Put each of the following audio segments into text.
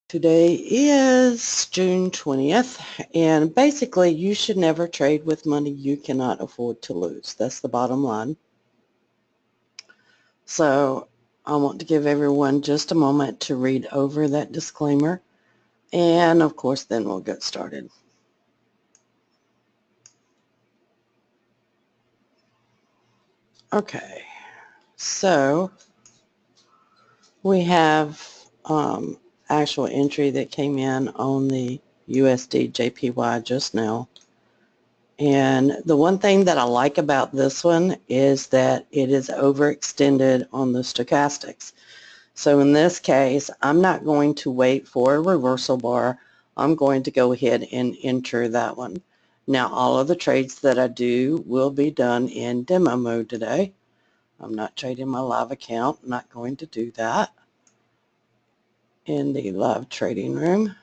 Today is June 20th, and basically you should never trade with money you cannot afford to lose. That's the bottom line. So I want to give everyone just a moment to read over that disclaimer, and of course then we'll get started. Okay, so we have actual entry that came in on the USD JPY just now. And the one thing that I like about this one is that it is overextended on the stochastics. So in this case, I'm not going to wait for a reversal bar. I'm going to go ahead and enter that one. Now, all of the trades that I do will be done in demo mode today. I'm not trading my live account. I'm not going to do that in the live trading room.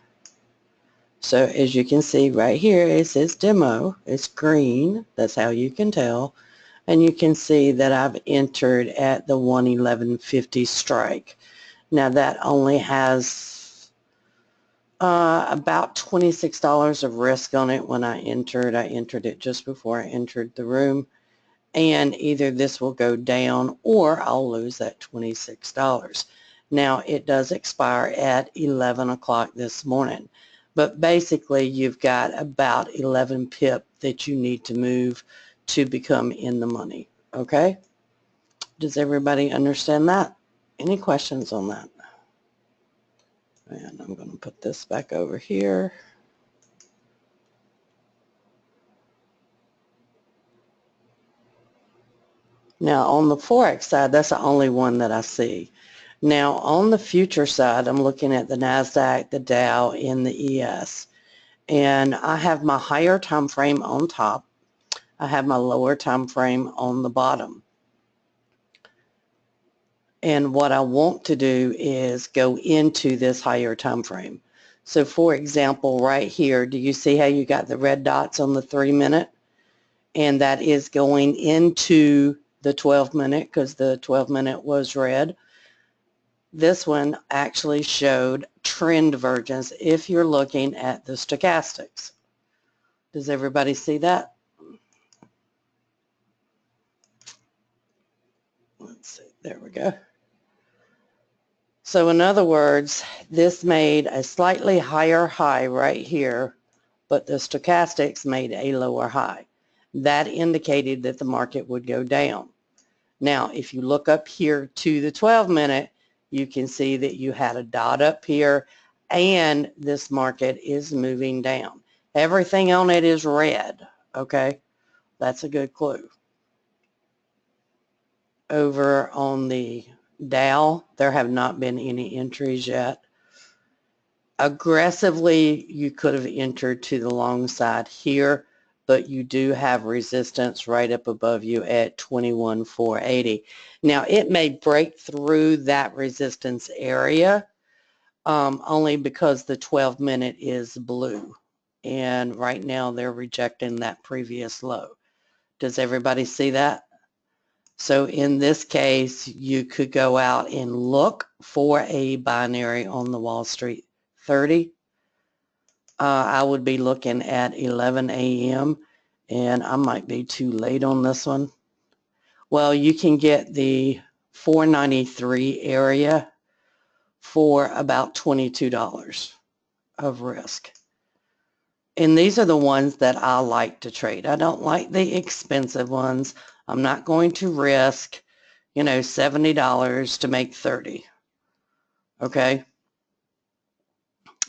So as you can see right here, it says demo. It's green. That's how you can tell. And you can see that I've entered at the 111.50 strike. Now that only has about $26 of risk on it when I entered. I entered it just before I entered the room. And either this will go down or I'll lose that $26. Now it does expire at 11 o'clock this morning. But basically you've got about 11 pip that you need to move to become in the money. Okay? Does everybody understand that? Any questions on that? And I'm going to put this back over here. Now on the forex side, that's the only one that I see. Now on the future side, I'm looking at the NASDAQ, the Dow, and the ES. And I have my higher time frame on top. I have my lower time frame on the bottom. And what I want to do is go into this higher time frame. So for example, right here, do you see how you got the red dots on the 3-minute? And that is going into the 12-minute because the 12-minute was red. This one actually showed trend divergence if you're looking at the stochastics. Does everybody see that? Let's see, there we go. So in other words, this made a slightly higher high right here, but the stochastics made a lower high. That indicated that the market would go down. Now, if you look up here to the 12-minute, you can see that you had a dot up here and this market is moving down. Everything on it is red, okay? That's a good clue. Over on the Dow, there have not been any entries yet. Aggressively, you could have entered to the long side here, but you do have resistance right up above you at 21,480. Now, it may break through that resistance area only because the 12-minute is blue. And right now, they're rejecting that previous low. Does everybody see that? So in this case, you could go out and look for a binary on the Wall Street 30. I would be looking at 11 a.m. and I might be too late on this one. Well, you can get the 493 area for about $22 of risk. And these are the ones that I like to trade. I don't like the expensive ones. I'm not going to risk, $70 to make 30. Okay?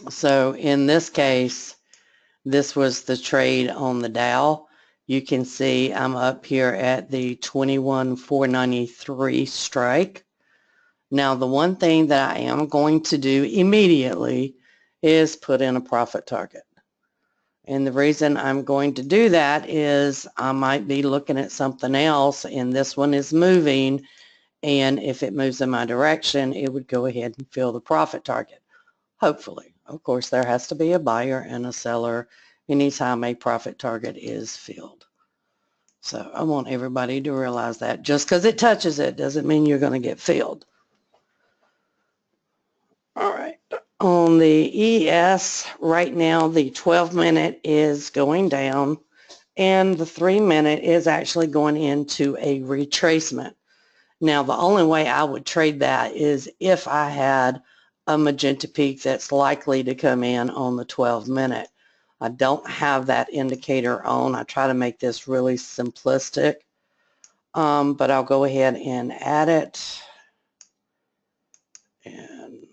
So in this case, this was the trade on the Dow. You can see I'm up here at the 21,493 strike. Now, the one thing that I am going to do immediately is put in a profit target. And the reason I'm going to do that is I might be looking at something else and this one is moving, and if it moves in my direction, it would go ahead and fill the profit target. Hopefully. Of course, there has to be a buyer and a seller anytime a profit target is filled. So I want everybody to realize that just because it touches it doesn't mean you're going to get filled. All right. On the ES, right now the 12-minute is going down and the 3-minute is actually going into a retracement. Now, the only way I would trade that is if I had a magenta peak that's likely to come in on the 12-minute. I don't have that indicator on. I try to make this really simplistic, but I'll go ahead and add it. And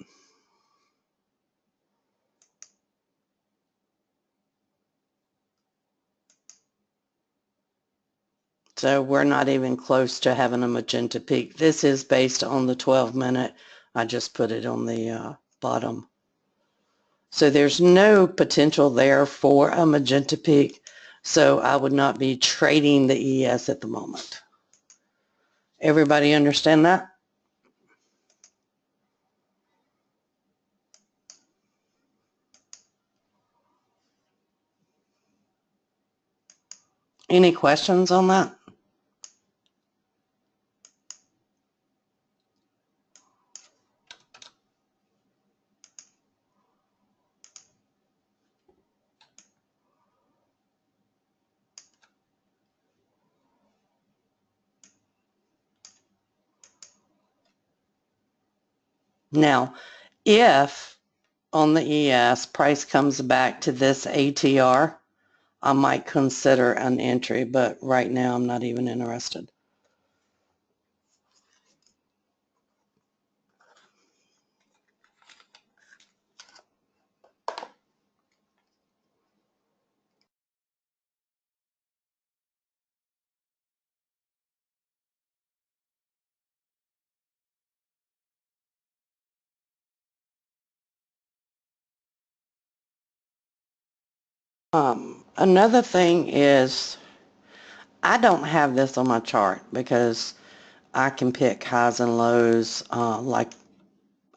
so we're not even close to having a magenta peak. This is based on the 12-minute. I just put it on the bottom. So there's no potential there for a magenta peak. So I would not be trading the ES at the moment. Everybody understand that? Any questions on that? Now, if on the ES price comes back to this ATR, I might consider an entry, but right now I'm not even interested. Another thing is I don't have this on my chart because I can pick highs and lows like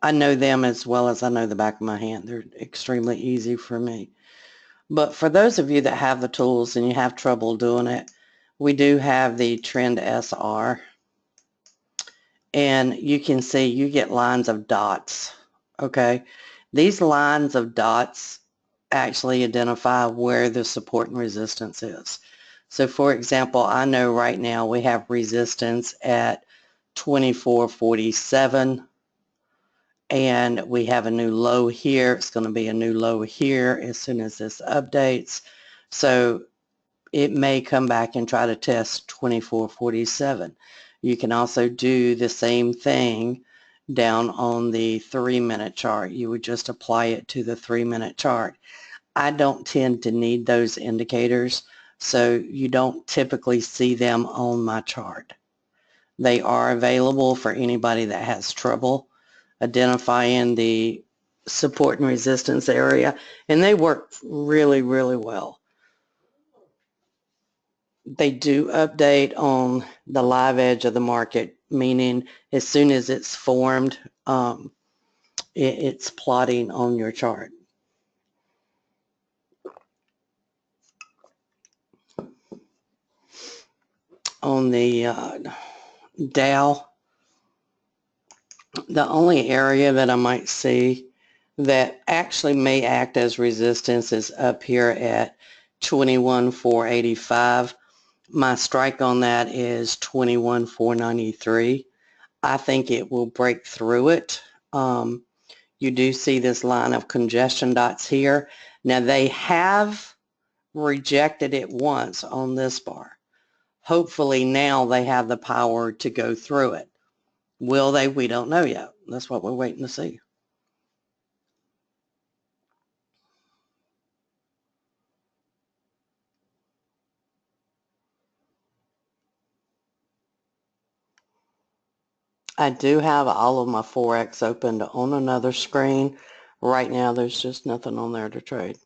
I know them as well as I know the back of my hand. They're extremely easy for me. But for those of you that have the tools and you have trouble doing it, we do have the Trend SR. And you can see you get lines of dots, okay? These lines of dots actually identify where the support and resistance is. So for example, I know right now we have resistance at 24.47 and we have a new low here. It's going to be a new low here as soon as this updates. So it may come back and try to test 24.47. You can also do the same thing down on the 3-minute chart. You would just apply it to the 3-minute chart. I don't tend to need those indicators, so you don't typically see them on my chart. They are available for anybody that has trouble identifying the support and resistance area, and they work really, really well. They do update on the live edge of the market, meaning as soon as it's formed, it's plotting on your chart. On the Dow, the only area that I might see that actually may act as resistance is up here at 21,485. My strike on that is 21,493. I think it will break through it. You do see this line of congestion dots here. Now they have rejected it once on this bar. Hopefully now they have the power to go through it. Will they? We don't know yet. That's what we're waiting to see. I do have all of my forex opened on another screen. Right now there's just nothing on there to trade.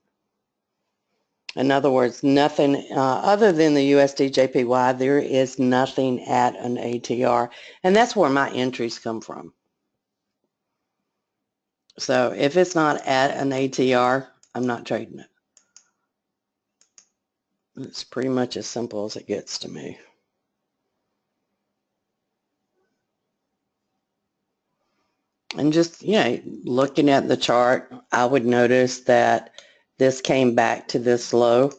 In other words, nothing other than the USD JPY, there is nothing at an ATR, and that's where my entries come from. So if it's not at an ATR, I'm not trading it. It's pretty much as simple as it gets to me. And just, looking at the chart, I would notice that this came back to this low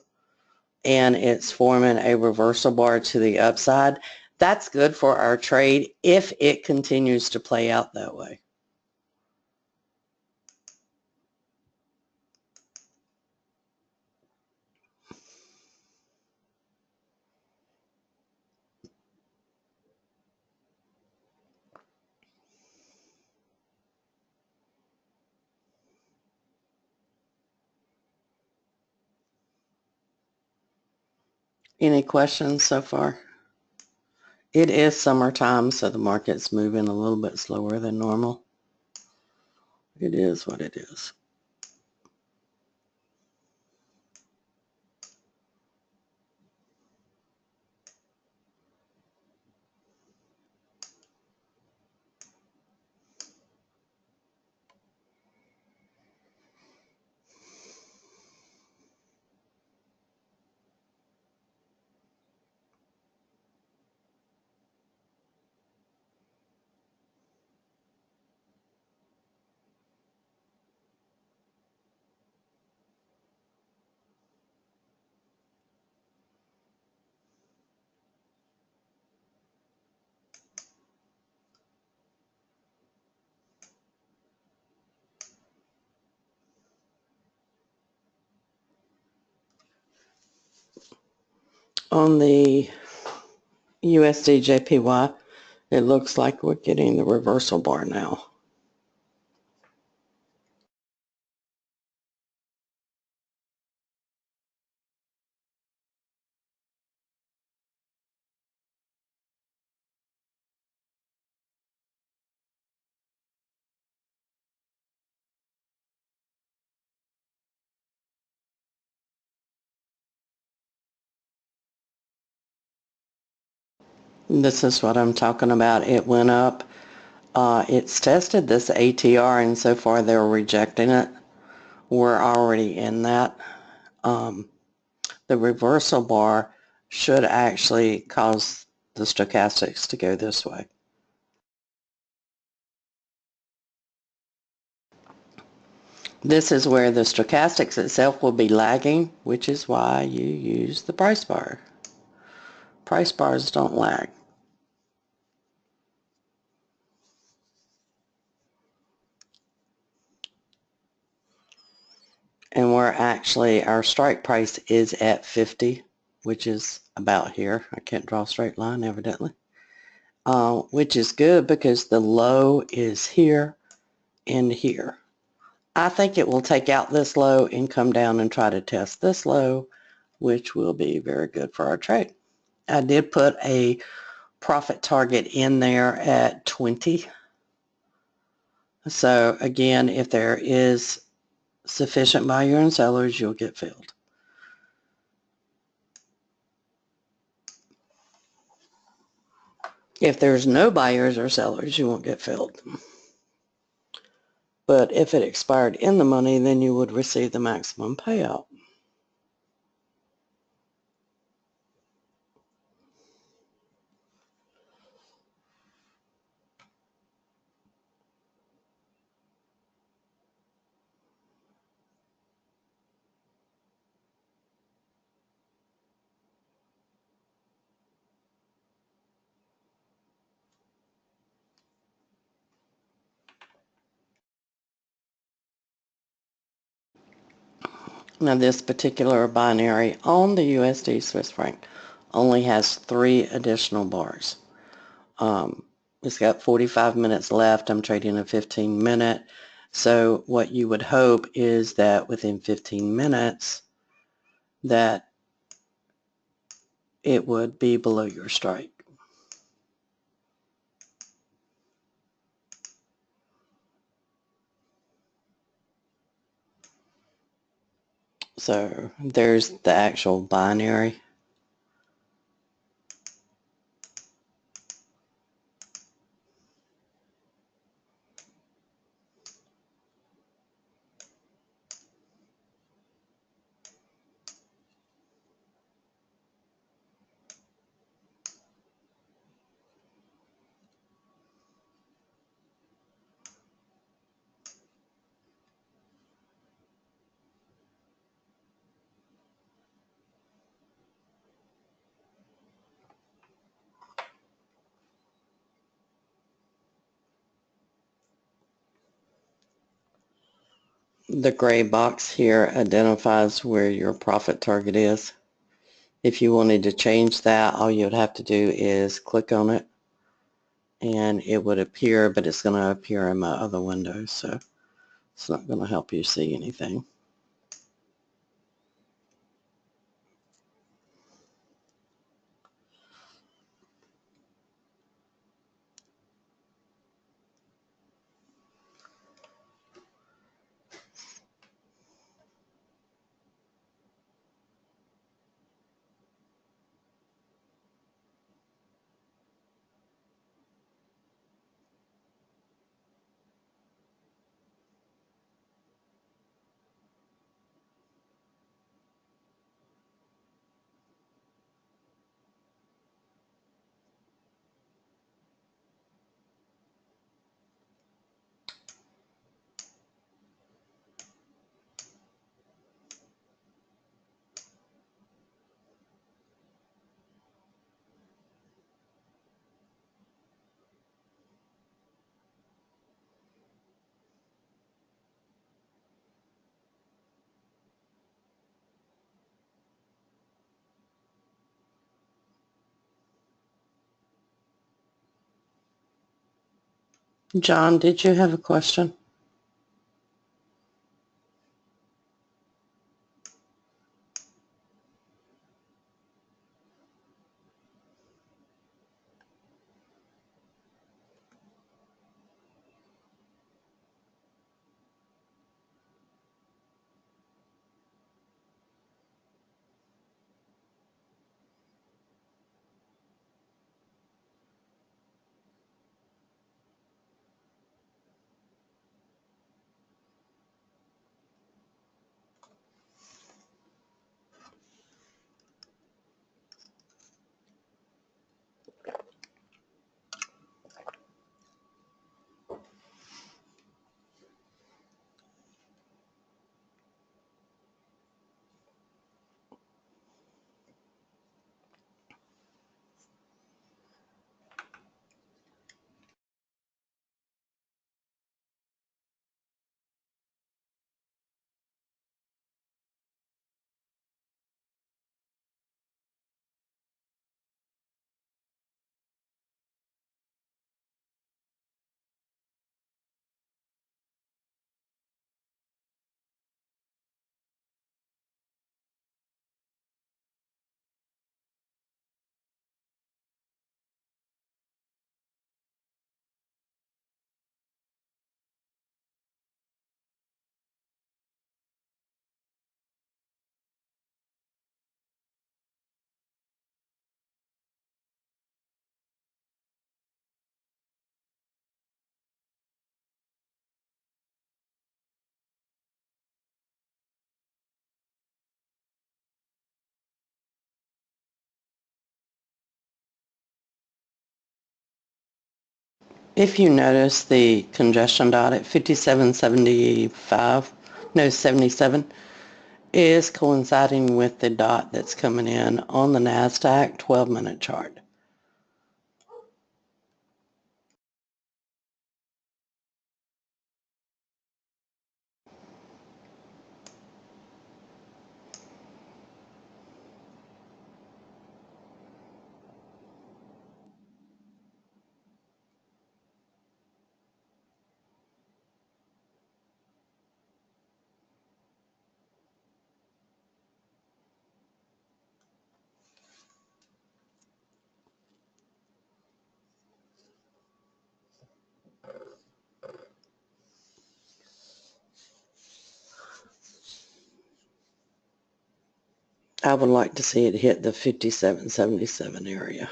and it's forming a reversal bar to the upside. That's good for our trade if it continues to play out that way. Any questions so far? It is summertime, so the market's moving a little bit slower than normal. It is what it is. On the USD JPY, it looks like we're getting the reversal bar now. This is what I'm talking about. It went up. It's tested this ATR, and so far they're rejecting it. We're already in that. The reversal bar should actually cause the stochastics to go this way. This is where the stochastics itself will be lagging, which is why you use the price bar. Price bars don't lag. And our strike price is at 50, which is about here. I can't draw a straight line, evidently. Which is good because the low is here and here. I think it will take out this low and come down and try to test this low, which will be very good for our trade. I did put a profit target in there at 20. So again, if there is sufficient buyer and sellers, you'll get filled. If there's no buyers or sellers, you won't get filled. But if it expired in the money, then you would receive the maximum payout. Now this particular binary on the USD Swiss franc only has 3 additional bars. It's got 45 minutes left. I'm trading a 15-minute. So what you would hope is that within 15 minutes that it would be below your strike. So there's the actual binary. The gray box here identifies where your profit target is. If you wanted to change that, all you would have to do is click on it and it would appear, but it's going to appear in my other window, so it's not going to help you see anything. John, did you have a question? If you notice the congestion dot at 57.75, no, 77, is coinciding with the dot that's coming in on the NASDAQ 12-minute chart. I would like to see it hit the 57.77 area.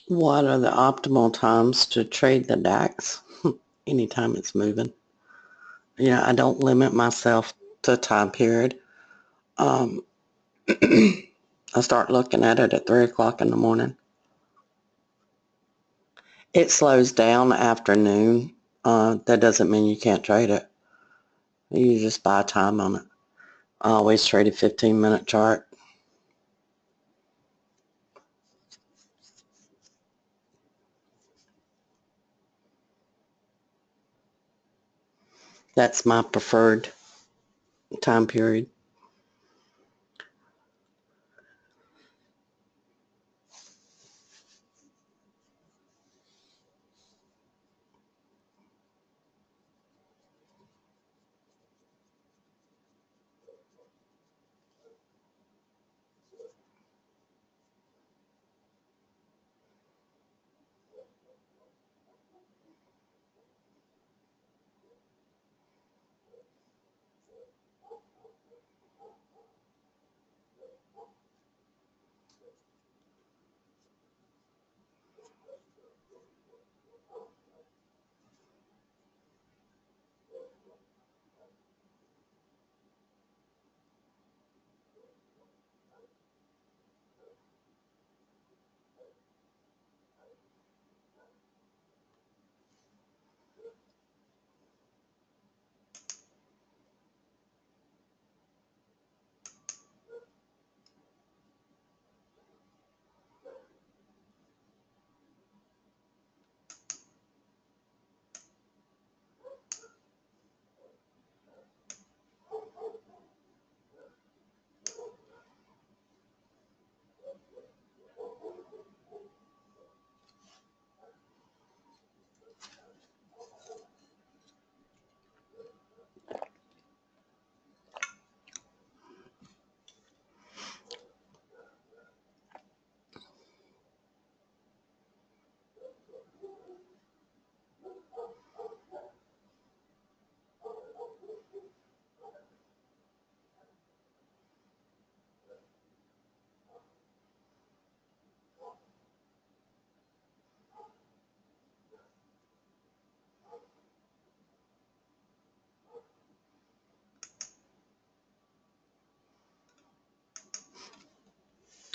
What are the optimal times to trade the DAX? Anytime it's moving. I don't limit myself to time period. I start looking at it at 3 o'clock in the morning. It slows down afternoon. That doesn't mean you can't trade it. You just buy time on it. I always trade a 15-minute chart. That's my preferred time period.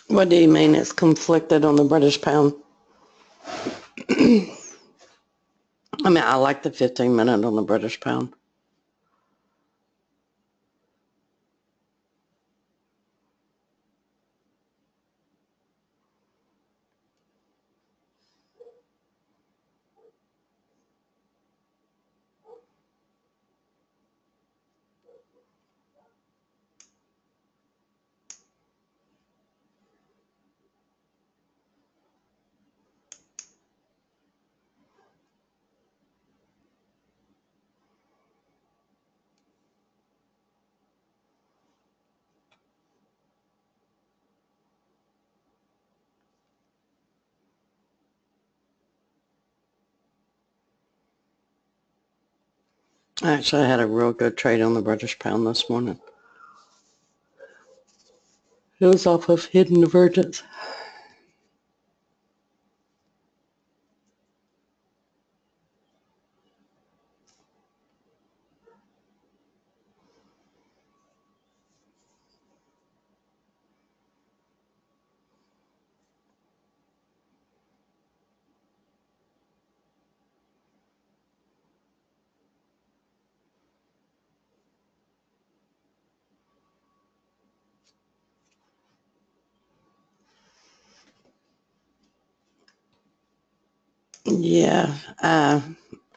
What do you mean it's conflicted on the British pound? I like the 15-minute on the British pound. Actually, I had a real good trade on the British pound this morning. It was off of hidden divergence. Yeah, I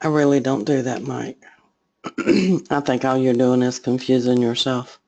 really don't do that, Mike. I think all you're doing is confusing yourself.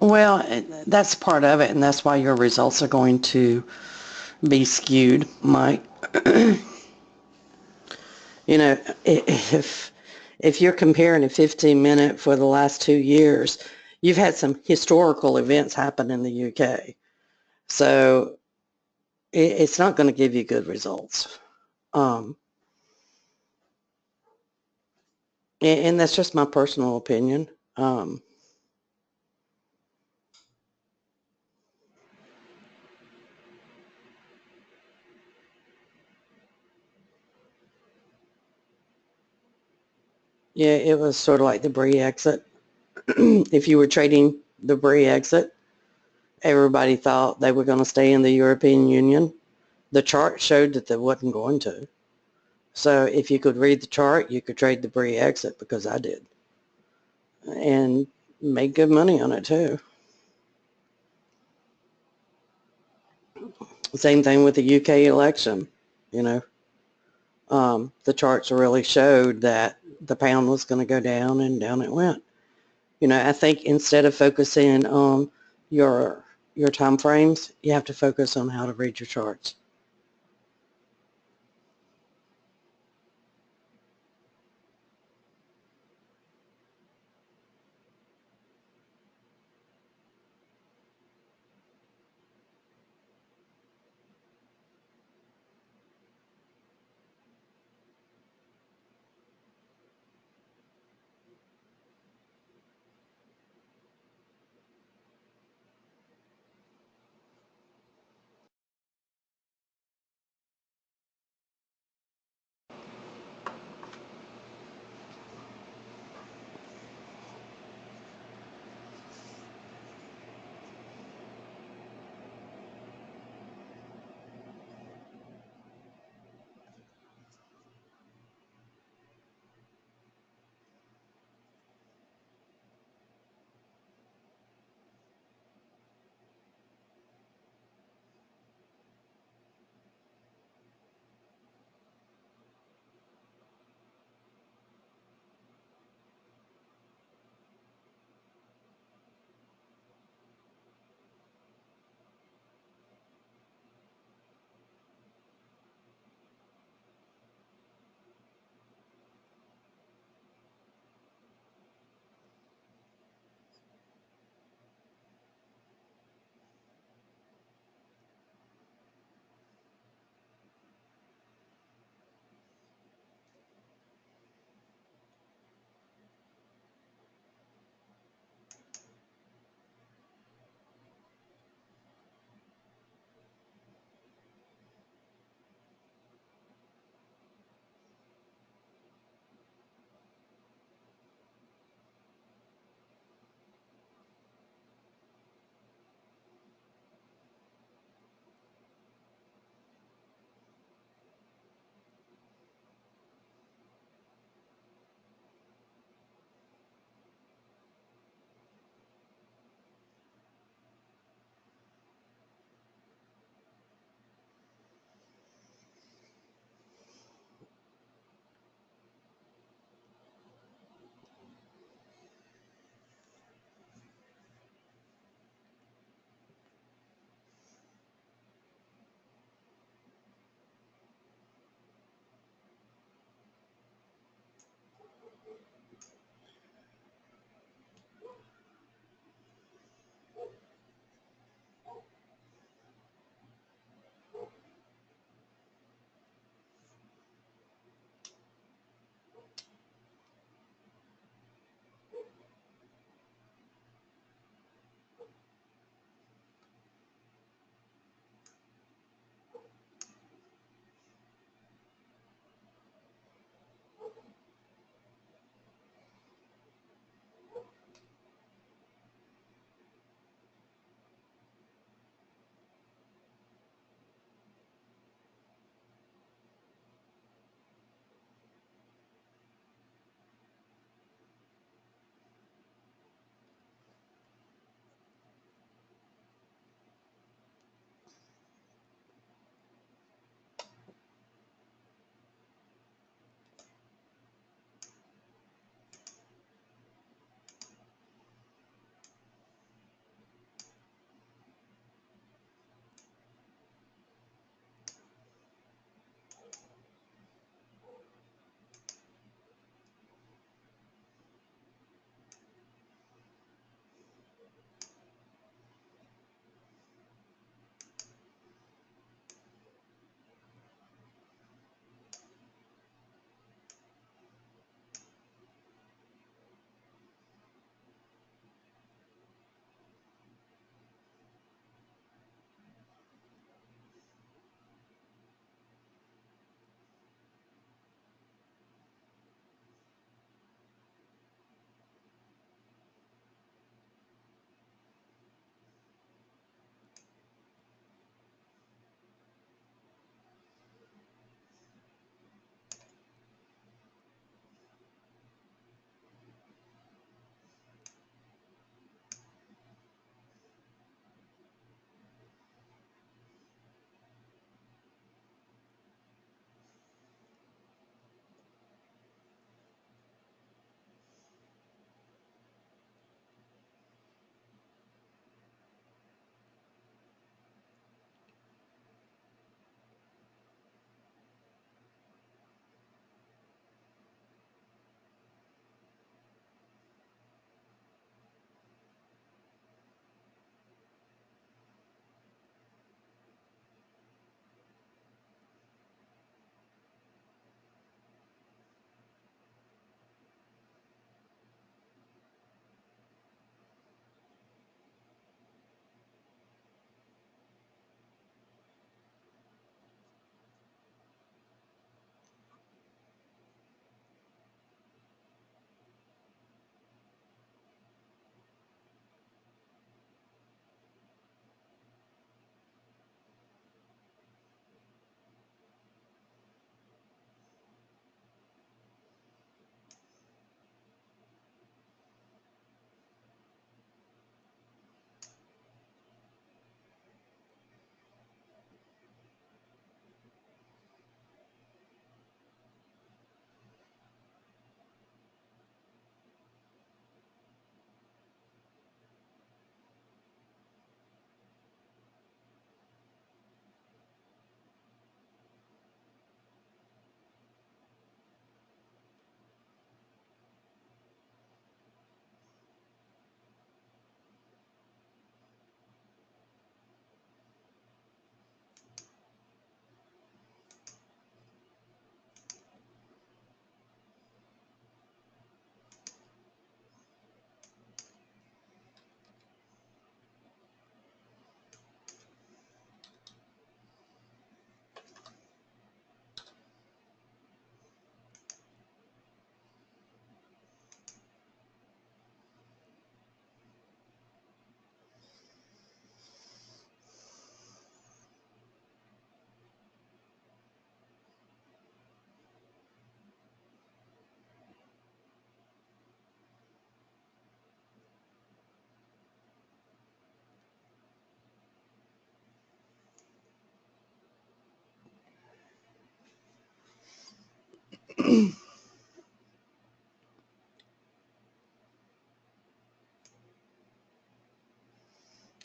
Well, that's part of it, and that's why your results are going to be skewed, Mike. You know, if you're comparing a 15-minute for the last 2 years, you've had some historical events happen in the UK. So it's not going to give you good results. Um, and that's just my personal opinion. Yeah, it was sort of like the Bree exit. If you were trading the Bree exit, everybody thought they were going to stay in the European Union. The chart showed that they wasn't going to. So if you could read the chart, you could trade the Bree exit, because I did, and make good money on it too. Same thing with the UK election. You know, the charts really showed that the pound was going to go down, and down it went. You know, I think instead of focusing on your time frames, you have to focus on how to read your charts.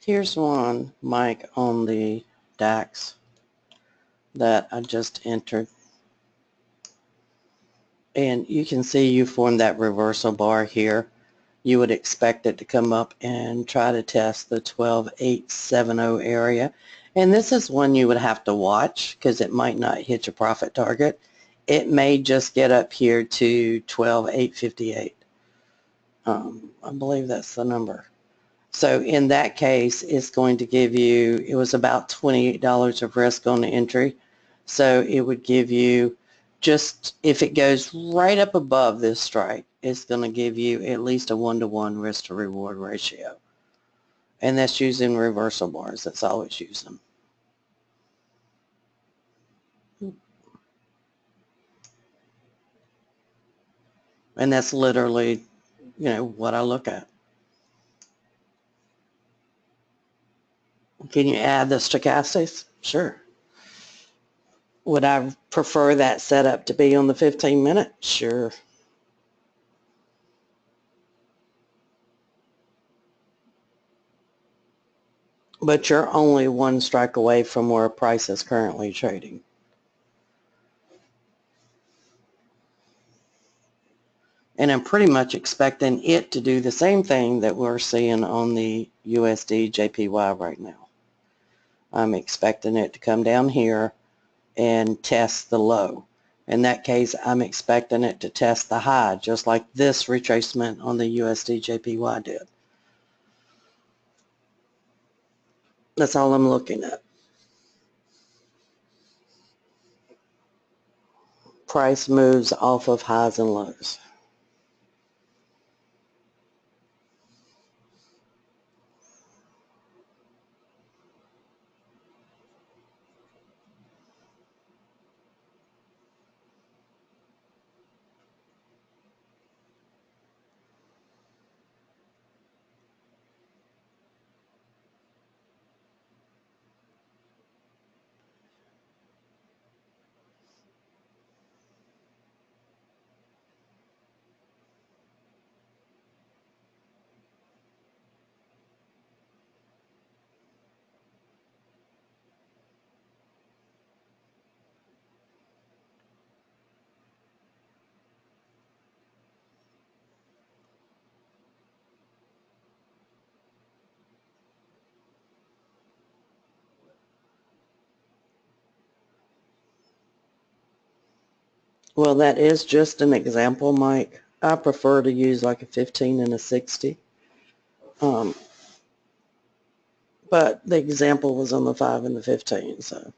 Here's one, Mike, on the DAX that I just entered. And you can see you formed that reversal bar here. You would expect it to come up and try to test the 12,870 area. And this is one you would have to watch because it might not hit your profit target. It may just get up here to 12,858. I believe that's the number. So in that case, it's going to give you, it was about $28 of risk on the entry. So it would give you just, if it goes right up above this strike, it's going to give you at least a 1-to-1 risk to reward ratio. And that's using reversal bars. That's all it's using. And that's literally, what I look at. Can you add the stochastics? Sure. Would I prefer that setup to be on the 15-minute? Sure. But you're only one strike away from where price is currently trading. And I'm pretty much expecting it to do the same thing that we're seeing on the USD JPY right now. I'm expecting it to come down here and test the low. In that case, I'm expecting it to test the high, just like this retracement on the USD JPY did. That's all I'm looking at. Price moves off of highs and lows. Well, that is just an example, Mike. I prefer to use like a 15 and a 60. But the example was on the 5 and the 15, so.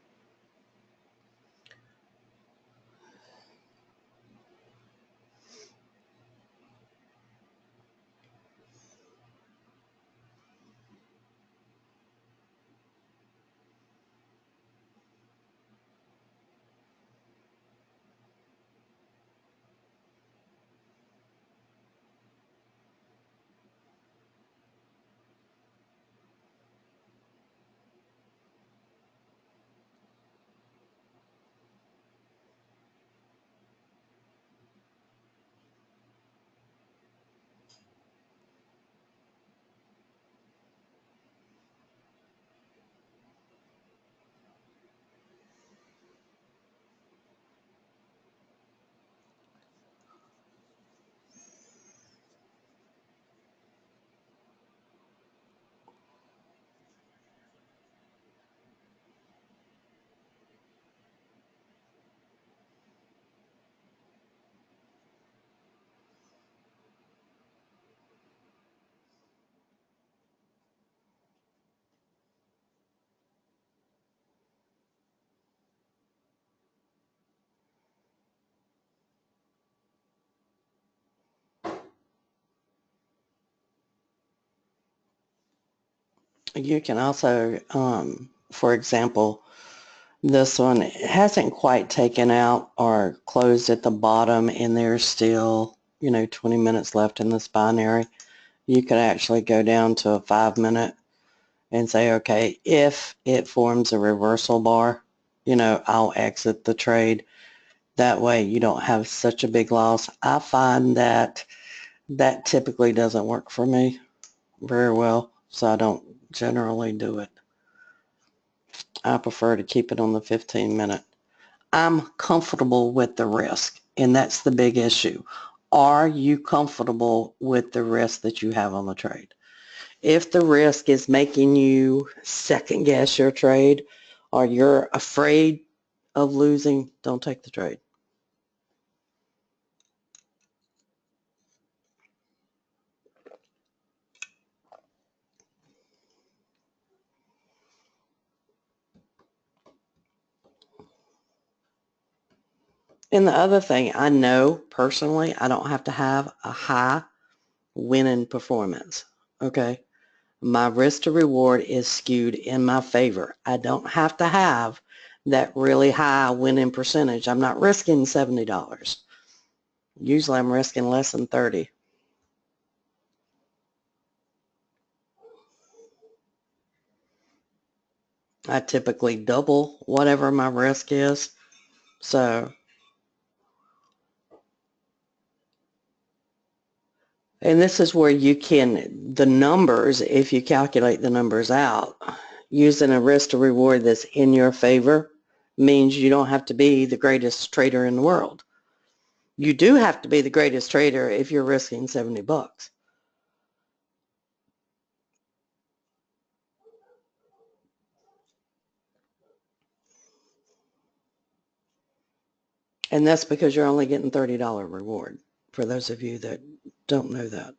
You can also, for example, this one hasn't quite taken out or closed at the bottom and there's still, 20 minutes left in this binary. You could actually go down to a 5-minute and say, okay, if it forms a reversal bar, I'll exit the trade. That way you don't have such a big loss. I find that that typically doesn't work for me very well, so I don't generally do it. I prefer to keep it on the 15-minute. I'm comfortable with the risk, and that's the big issue. Are you comfortable with the risk that you have on the trade? If the risk is making you second guess your trade, or you're afraid of losing, don't take the trade. And the other thing, I know personally, I don't have to have a high winning performance. Okay. My risk to reward is skewed in my favor. I don't have to have that really high winning percentage. I'm not risking $70. Usually I'm risking less than 30. I typically double whatever my risk is. So, and this is where you can, the numbers, if you calculate the numbers out, using a risk to reward that's in your favor means you don't have to be the greatest trader in the world. You do have to be the greatest trader if you're risking $70. And that's because you're only getting $30 reward, for those of you that don't know that.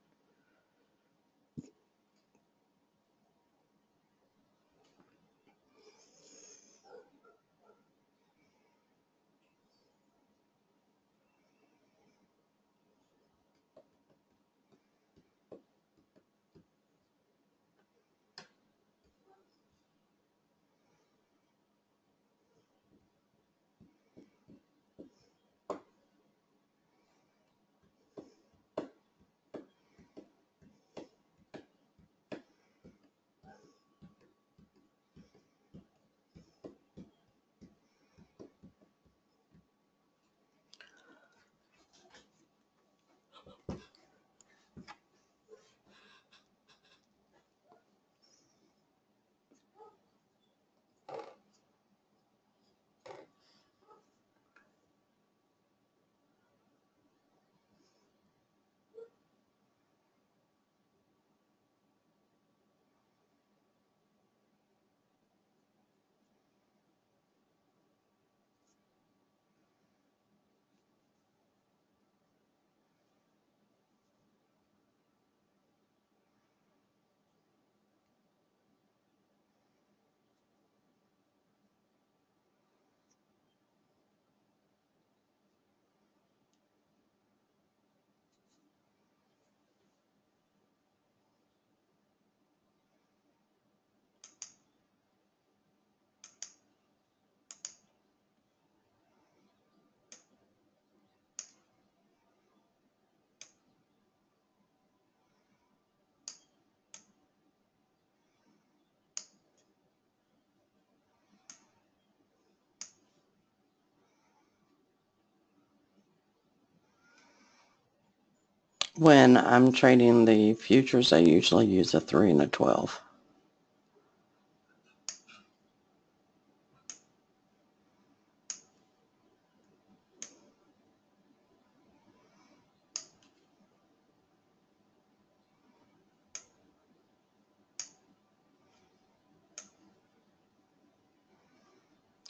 When I'm trading the futures, I usually use a 3 and a 12.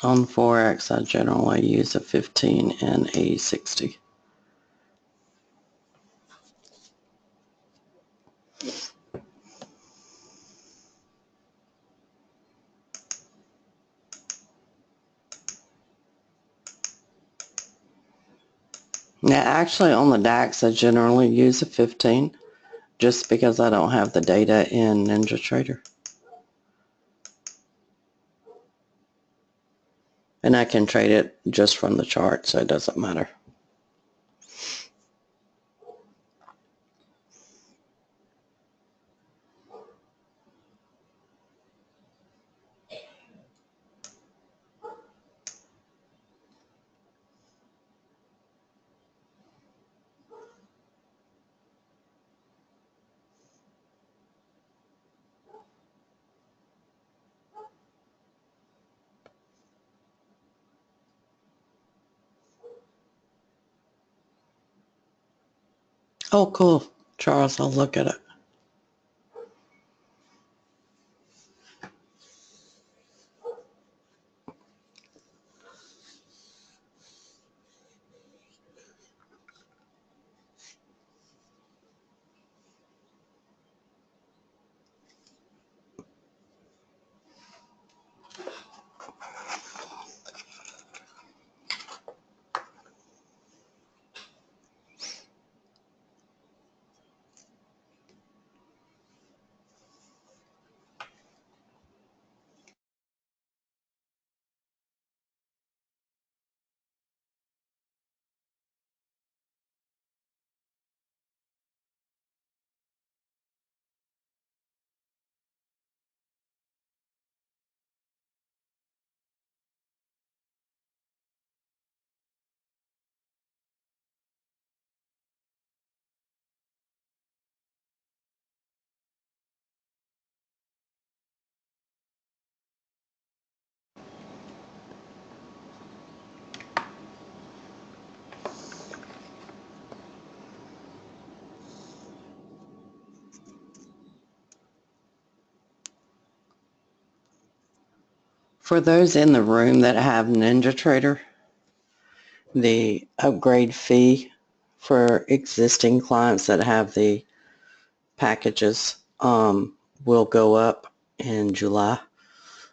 On forex, I generally use a 15 and a 60. Now, actually, on the DAX, I generally use a 15 just because I don't have the data in NinjaTrader. And I can trade it just from the chart, so it doesn't matter. Oh, cool. Charles, I'll look at it. For those in the room that have NinjaTrader, the upgrade fee for existing clients that have the packages will go up in July.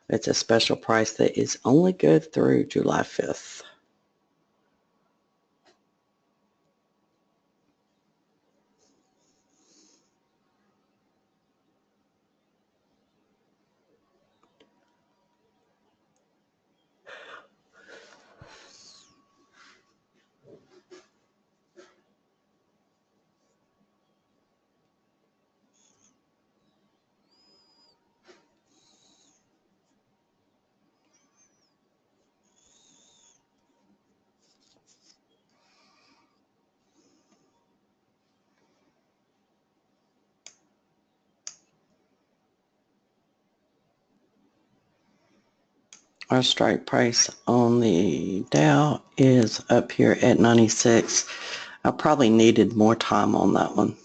It's a special price that is only good through July 5th. Our strike price on the Dow is up here at 96. I probably needed more time on that one.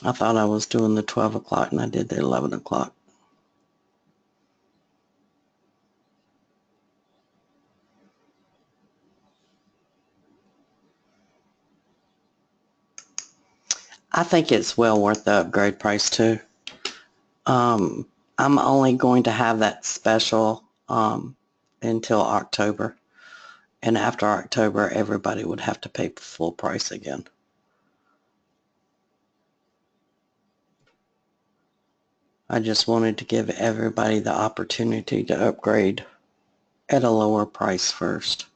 I thought I was doing the 12 o'clock and I did the 11 o'clock. I think it's well worth the upgrade price too. I'm only going to have that special until October. And after October, everybody would have to pay full price again. I just wanted to give everybody the opportunity to upgrade at a lower price first.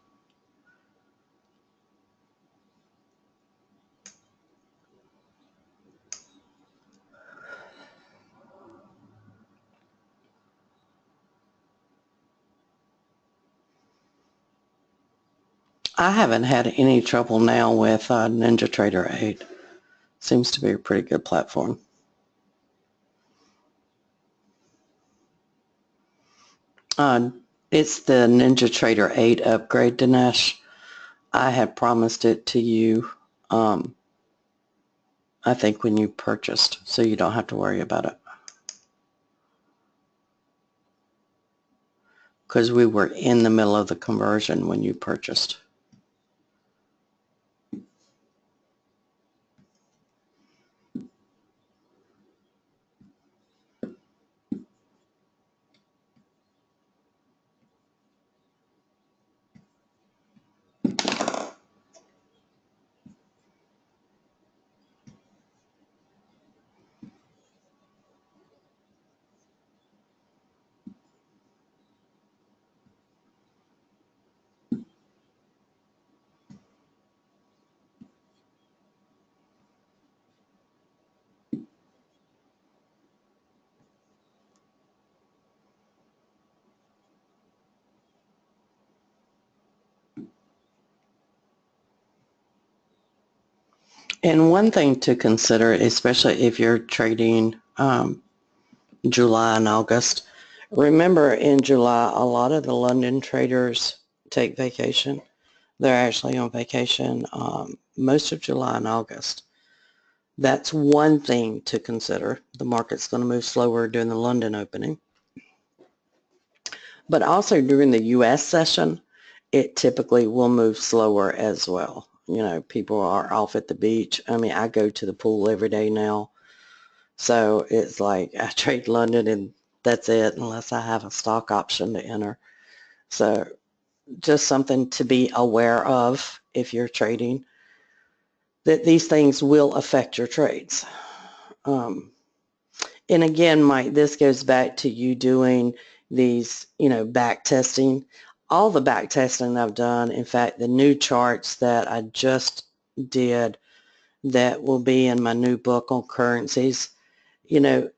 I haven't had any trouble now with NinjaTrader 8. Seems to be a pretty good platform. It's the NinjaTrader 8 upgrade, Dinesh. I had promised it to you, I think when you purchased, so you don't have to worry about it. Because we were in the middle of the conversion when you purchased. And one thing to consider, especially if you're trading July and August, remember in July, a lot of the London traders take vacation. They're actually on vacation most of July and August. That's one thing to consider. The market's going to move slower during the London opening. But also during the U.S. session, it typically will move slower as well. You know, people are off at the beach. I mean, I go to the pool every day now. So it's like I trade London and that's it unless I have a stock option to enter. So just something to be aware of if you're trading, that these things will affect your trades. And again, Mike, this goes back to you doing these, you know, back testing. All the back testing I've done, in fact, the new charts that I just did that will be in my new book on currencies, you know,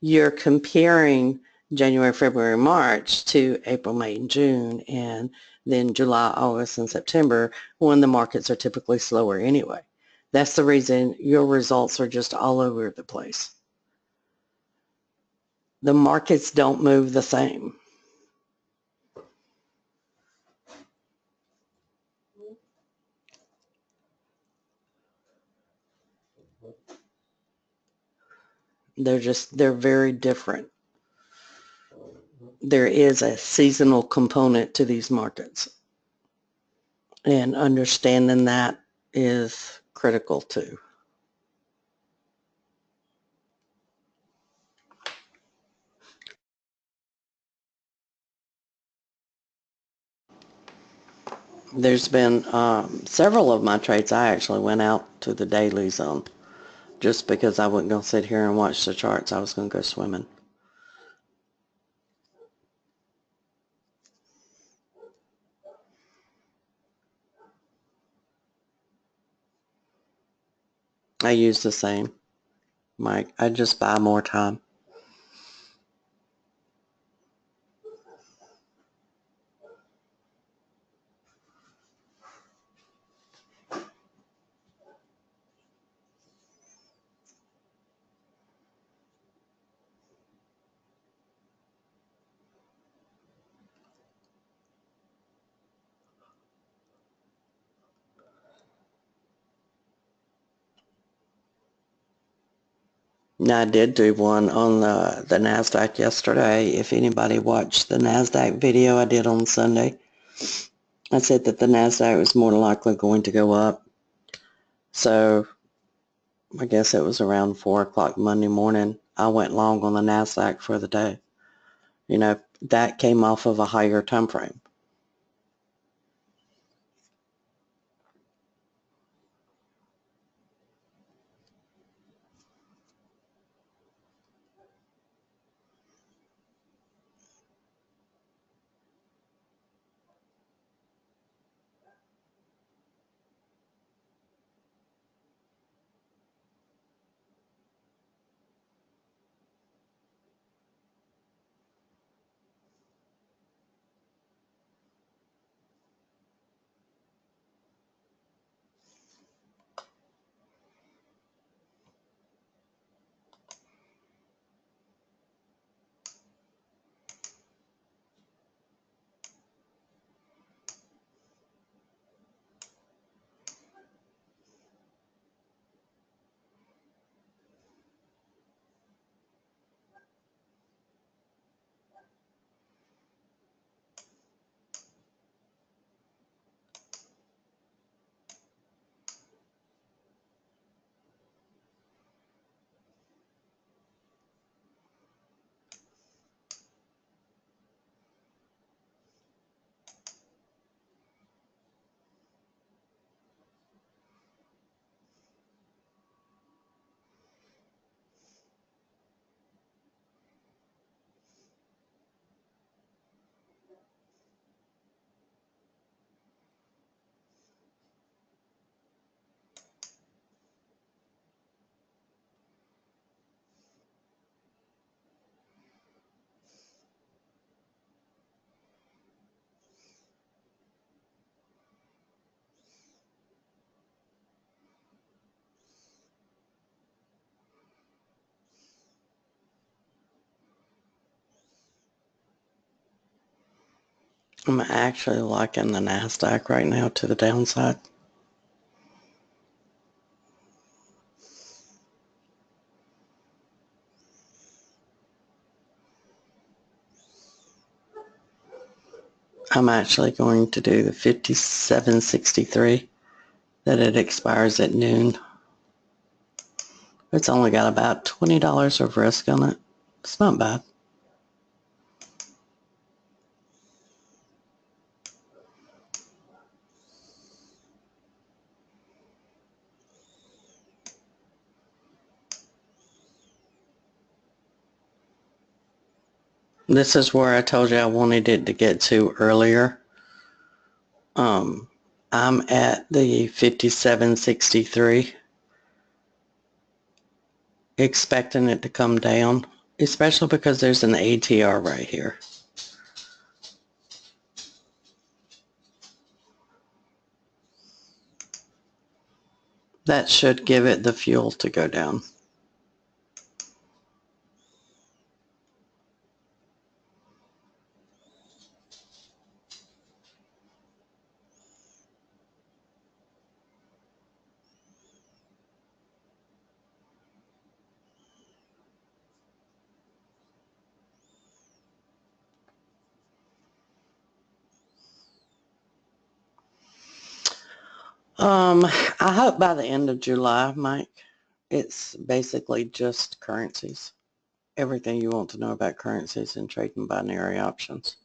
you're comparing January, February, March to April, May, and June, and then July, August, and September when the markets are typically slower anyway. That's the reason your results are just all over the place. The markets don't move the same. They're very different. There is a seasonal component to these markets, and understanding that is critical too. There's been several of my trades I actually went out to the dailies on just because I wasn't going to sit here and watch the charts. I was going to go swimming. I use the same, Mike. I just buy more time. Now, I did do one on the NASDAQ yesterday. If anybody watched the NASDAQ video I did on Sunday, I said that the NASDAQ was more likely going to go up. So I guess it was around 4 o'clock Monday morning. I went long on the NASDAQ for the day. You know, that came off of a higher time frame. I'm actually liking the NASDAQ right now to the downside. I'm actually going to do the 57.63 that it expires at noon. It's only got about $20 of risk on it. It's not bad. This is where I told you I wanted it to get to earlier. I'm at the 57.63, expecting it to come down, especially because there's an ATR right here. That should give it the fuel to go down. I hope by the end of July, Mike, it's basically just currencies. Everything you want to know about currencies and trading binary options.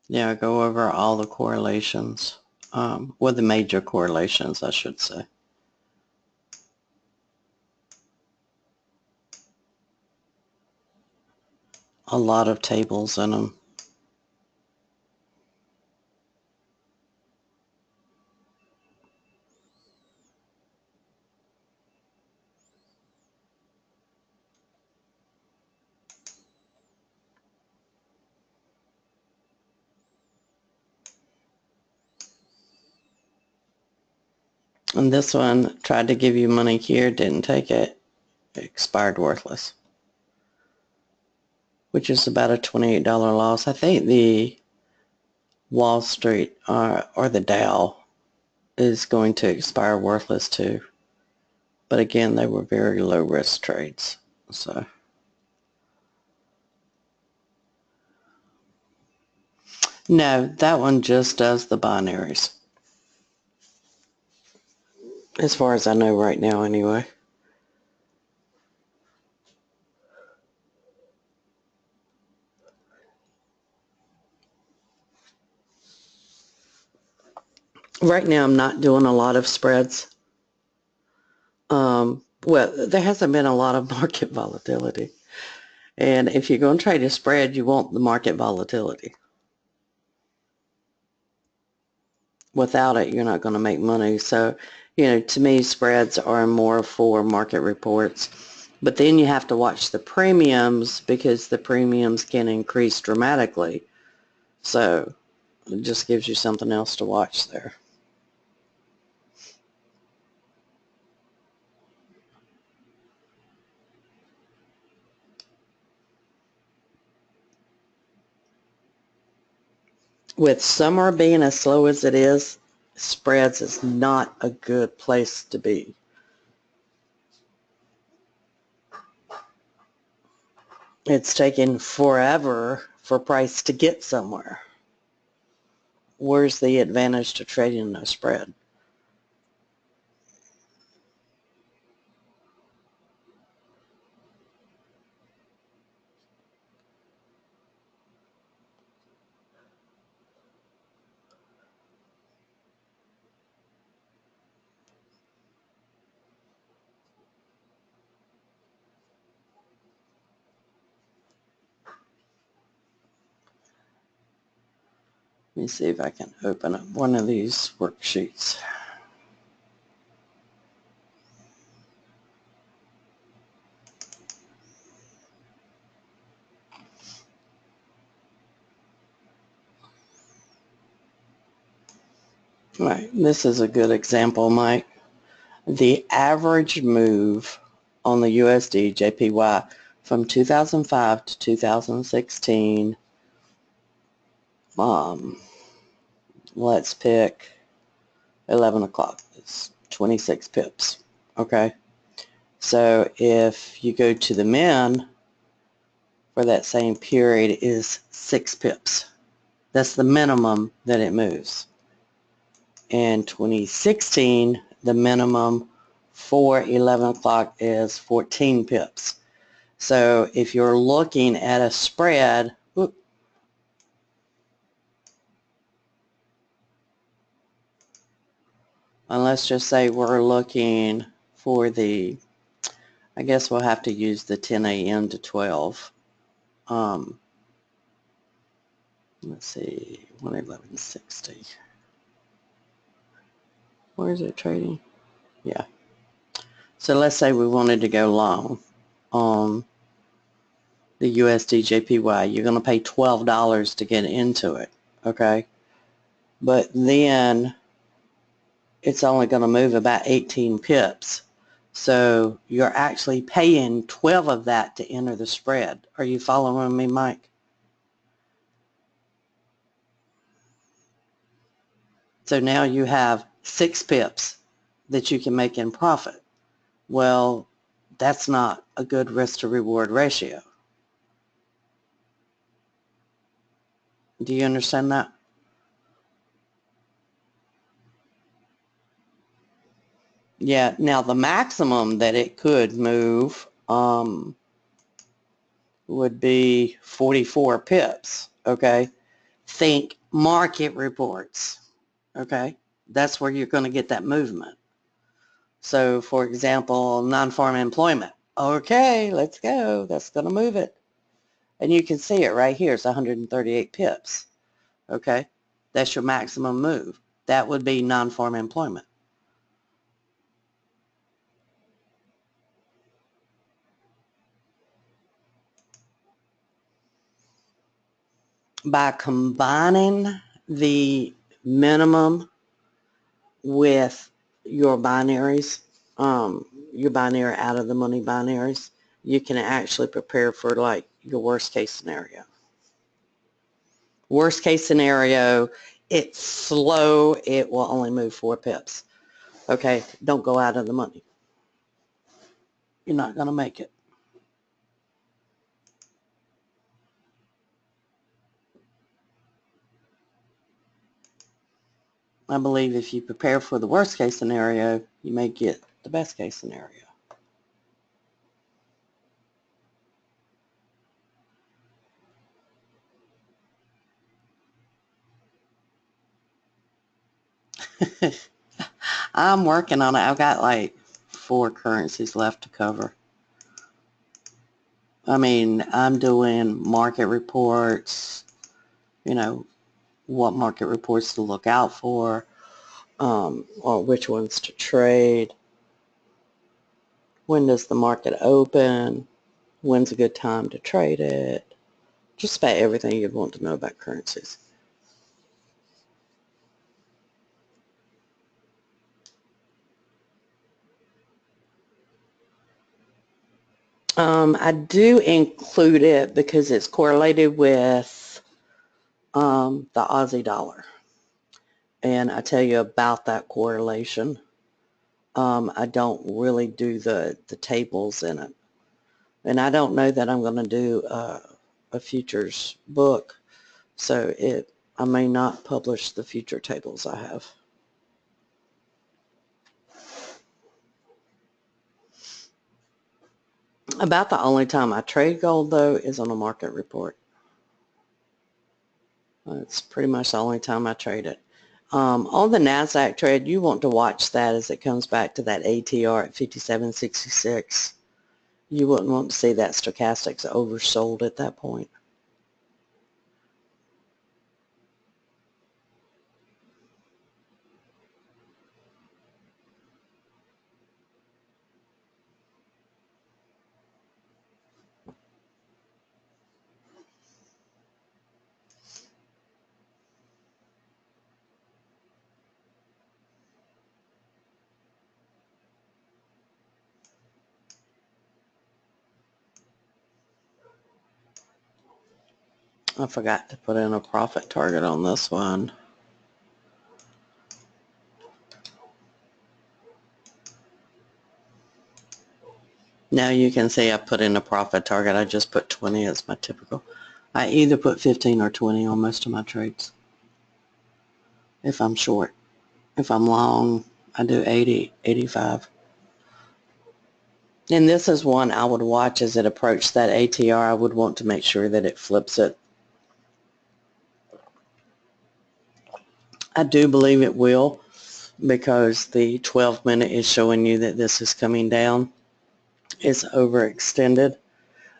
Yeah, go over all the correlations, well, the major correlations, I should say. A lot of tables in them. And this one tried to give you money here, didn't take it, expired worthless, which is about a $28 loss. I think the Wall Street or the Dow is going to expire worthless too. But again, they were very low risk trades. So no, that one just does the binaries. As far as I know right now anyway. Right now I'm not doing a lot of spreads. Well, there hasn't been a lot of market volatility. And if you're going to trade a spread, you want the market volatility. Without it, you're not going to make money. So, to me, spreads are more for market reports. But then you have to watch the premiums because the premiums can increase dramatically. So it just gives you something else to watch there. With summer being as slow as it is, spreads is not a good place to be. It's taking forever for price to get somewhere. Where's the advantage to trading a spread? Let me see if I can open up one of these worksheets. Right. This is a good example, Mike. The average move on the USD JPY from 2005 to 2016, let's pick 11 o'clock. It's 26 pips. Okay. So if you go to the min for that same period is 6 pips. That's the minimum that it moves. In 2016, the minimum for 11 o'clock is 14 pips. So if you're looking at a spread, and let's just say we're looking for the, I guess we'll have to use the 10 a.m. to 12. Let's see, 111.60. Where is it trading? Yeah. So let's say we wanted to go long on the USD JPY. You're going to pay $12 to get into it, okay? But then it's only going to move about 18 pips. So you're actually paying 12 of that to enter the spread. Are you following me, Mike? So now you have 6 pips that you can make in profit. Well, that's not a good risk to reward ratio. Do you understand that? Yeah, now the maximum that it could move would be 44 pips, okay? Think market reports, okay? That's where you're going to get that movement. So, for example, non-farm employment. Okay, let's go. That's going to move it. And you can see it right here. It's 138 pips, okay? That's your maximum move. That would be non-farm employment. By combining the minimum with your binaries, your binary out of the money binaries, you can actually prepare for like your worst case scenario. Worst case scenario, it's slow, it will only move 4 pips. Okay, don't go out of the money. You're not going to make it. I believe if you prepare for the worst case scenario, you may get the best case scenario. I'm working on it. I've got like 4 currencies left to cover. I mean, I'm doing market reports, you know, what market reports to look out for, or which ones to trade. When does the market open? When's a good time to trade it? Just about everything you'd want to know about currencies. I do include it because it's correlated with the Aussie dollar. And I tell you about that correlation. I don't really do the tables in it. And I don't know that I'm going to do a futures book, so I may not publish the future tables I have. About the only time I trade gold, though, is on a market report. It's pretty much the only time I trade it. On the NASDAQ trade, you want to watch that as it comes back to that ATR at 57.66. You wouldn't want to see that stochastics oversold at that point. I forgot to put in a profit target on this one. Now you can see I put in a profit target. I just put 20 as my typical. I either put 15 or 20 on most of my trades if I'm short. If I'm long, I do 80, 85. And this is one I would watch as it approached that ATR. I would want to make sure that it flips it. I do believe it will, because the 12-minute is showing you that this is coming down. It's overextended.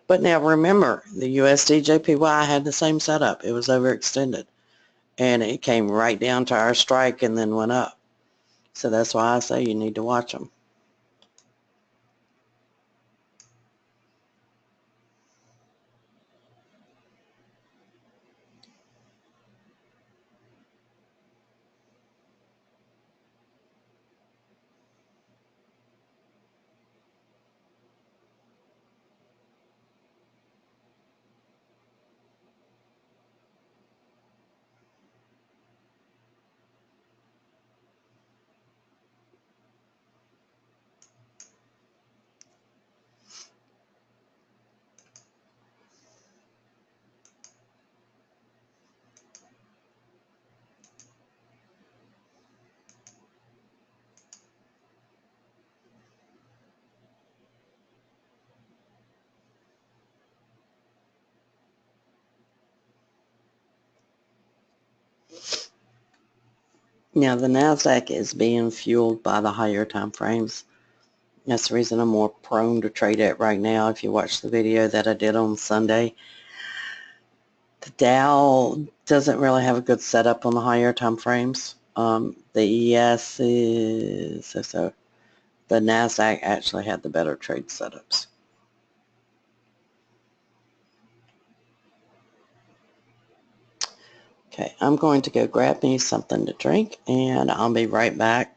But now remember, the USD JPY had the same setup. It was overextended. And it came right down to our strike and then went up. So that's why I say you need to watch them. Now the NASDAQ is being fueled by the higher time frames. That's the reason I'm more prone to trade it right now. If you watch the video that I did on Sunday, the Dow doesn't really have a good setup on the higher time frames. The ES is so. The NASDAQ actually had the better trade setups. Okay, I'm going to go grab me something to drink, and I'll be right back.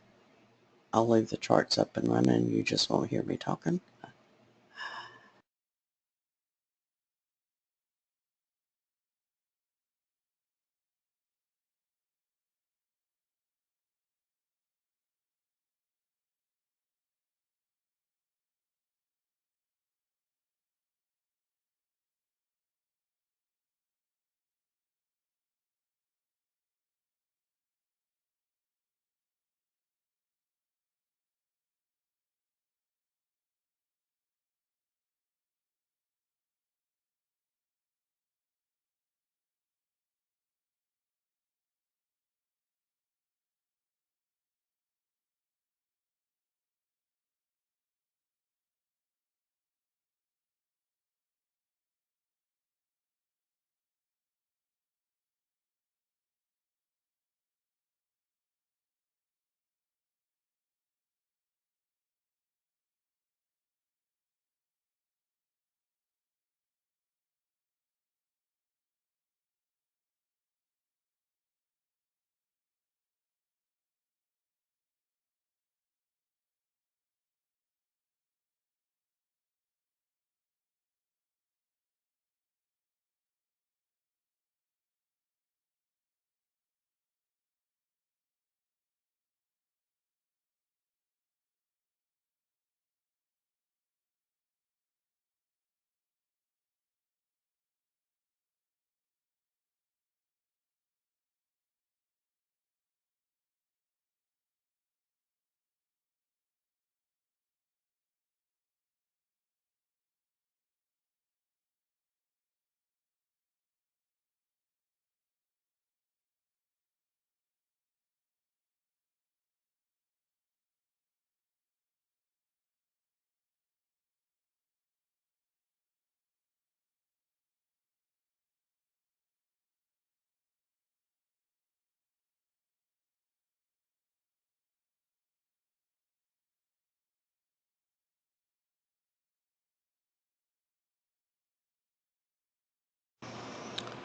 I'll leave the charts up and running. You just won't hear me talking.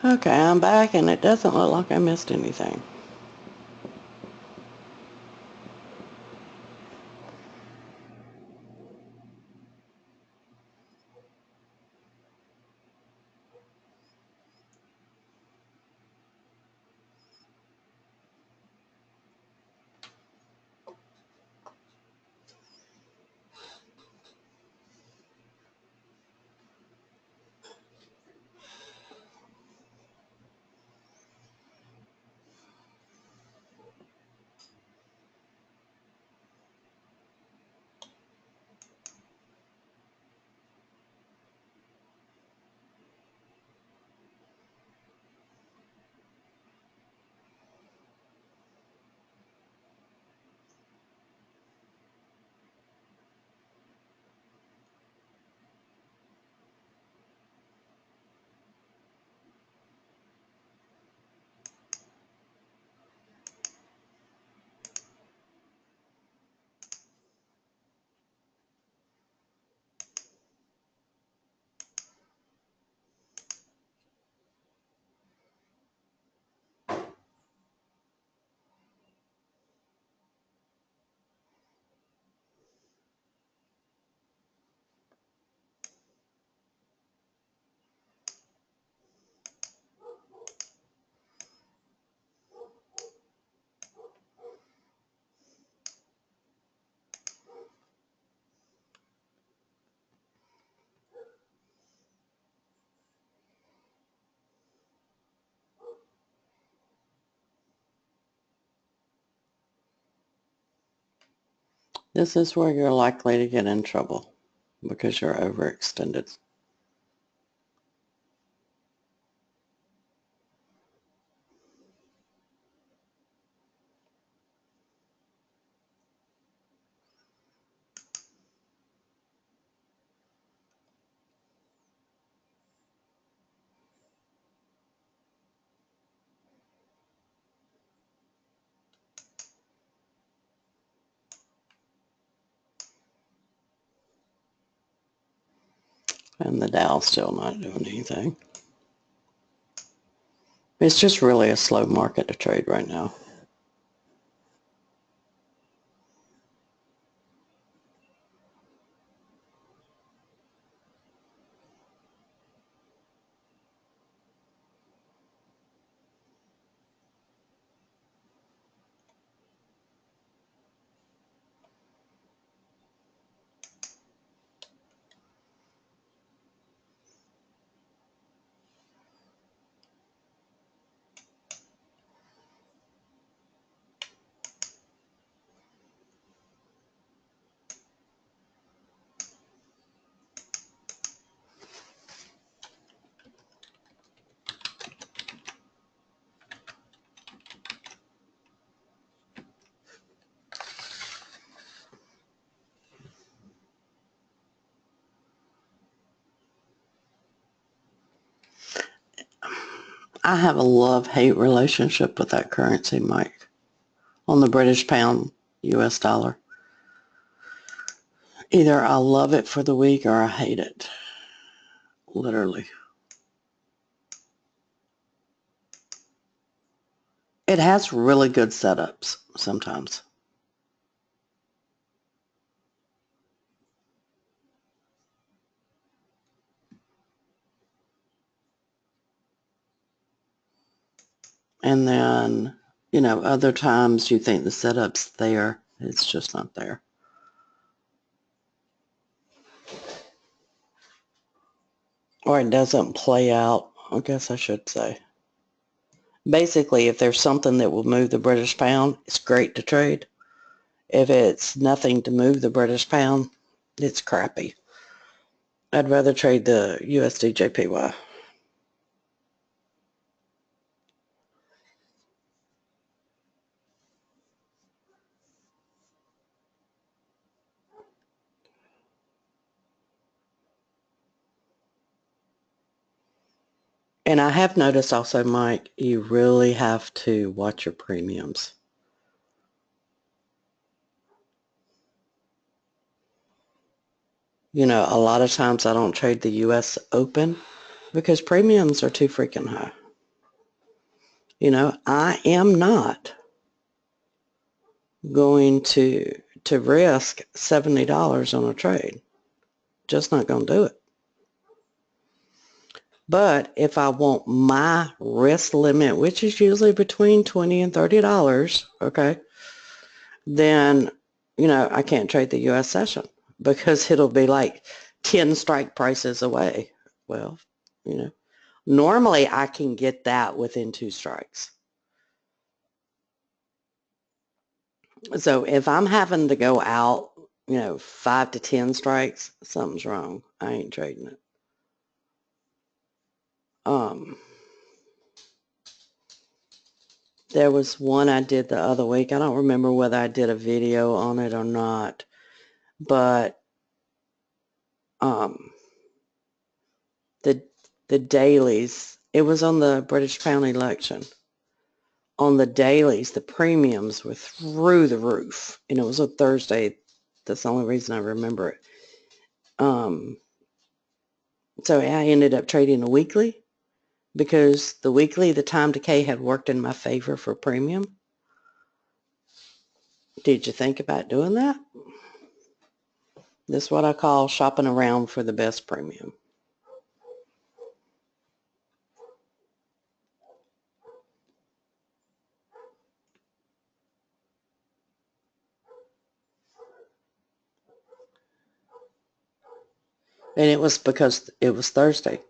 Okay, I'm back, and it doesn't look like I missed anything. This is where you're likely to get in trouble because you're overextended. And the Dow's still not doing anything. It's just really a slow market to trade right now. I have a love-hate relationship with that currency, Mike, on the British pound, US dollar. Either I love it for the week or I hate it, literally. It has really good setups sometimes. And then, other times you think the setup's there. It's just not there. Or it doesn't play out, I guess I should say. Basically, if there's something that will move the British pound, it's great to trade. If it's nothing to move the British pound, it's crappy. I'd rather trade the USD JPY. And I have noticed also, Mike, you really have to watch your premiums. A lot of times I don't trade the US Open because premiums are too freaking high. I am not going to risk $70 on a trade. Just not going to do it. But if I want my risk limit, which is usually between $20 and $30, okay, then, I can't trade the US session because it'll be like 10 strike prices away. Well, normally I can get that within 2 strikes. So if I'm having to go out, 5 to 10 strikes, something's wrong. I ain't trading it. There was one I did the other week. I don't remember whether I did a video on it or not, but the dailies, it was on the British pound election. On the dailies, the premiums were through the roof, and it was a Thursday. That's the only reason I remember it. So I ended up trading a weekly because the weekly, the time decay had worked in my favor for premium. Did you think about doing that? This is what I call shopping around for the best premium. And it was because it was Thursday.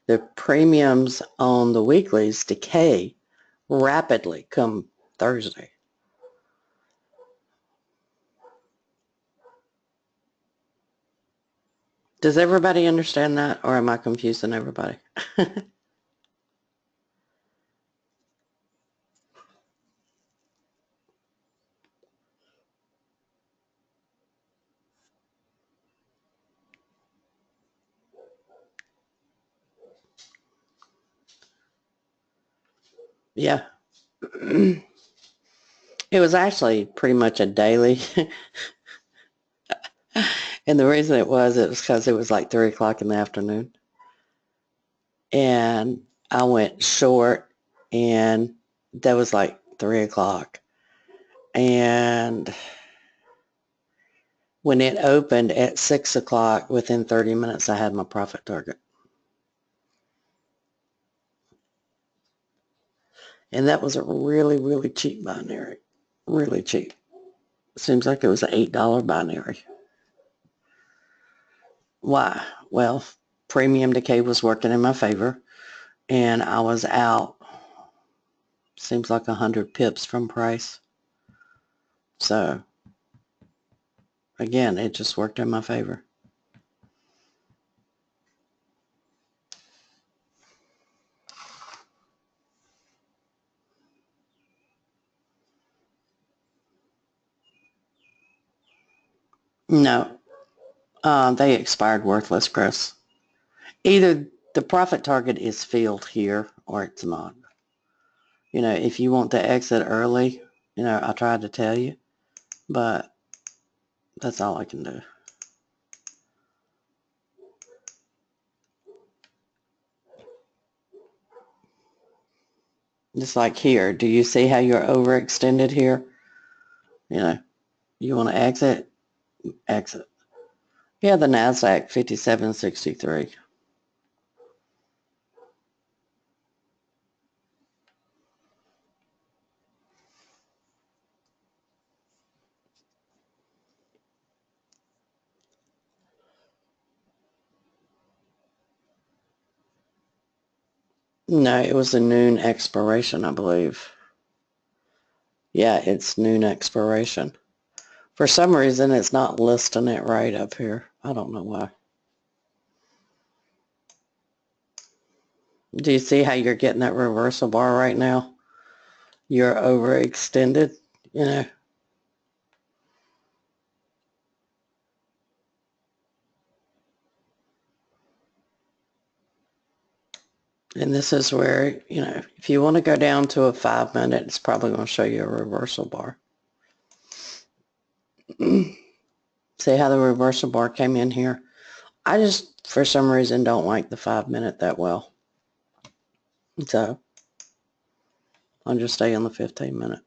The premiums on the weeklies decay rapidly come Thursday. Does everybody understand that, or am I confusing everybody? Yeah. It was actually pretty much a daily. And the reason it was because it was like 3 o'clock in the afternoon. And I went short, and that was like 3 o'clock. And when it opened at 6 o'clock, within 30 minutes, I had my profit target. And that was a really, really cheap binary. Really cheap. Seems like it was an $8 binary. Why? Well, premium decay was working in my favor, and I was out, seems like 100 pips from price. So, again, it just worked in my favor. No, they expired worthless, Chris. Either the profit target is filled here or it's not. If you want to exit early, I tried to tell you, but that's all I can do. Just like here, do you see how you're overextended here? You want to exit? Exit. Yeah, the NASDAQ 5763. No, it was a noon expiration, I believe. Yeah, it's noon expiration. For some reason, it's not listing it right up here. I don't know why. Do you see how you're getting that reversal bar right now? You're overextended, you know. And this is where, if you want to go down to a 5-minute, it's probably going to show you a reversal bar. See how the reversal bar came in here? I just, for some reason, don't like the 5-minute that well. So I'll just stay on the 15-minute.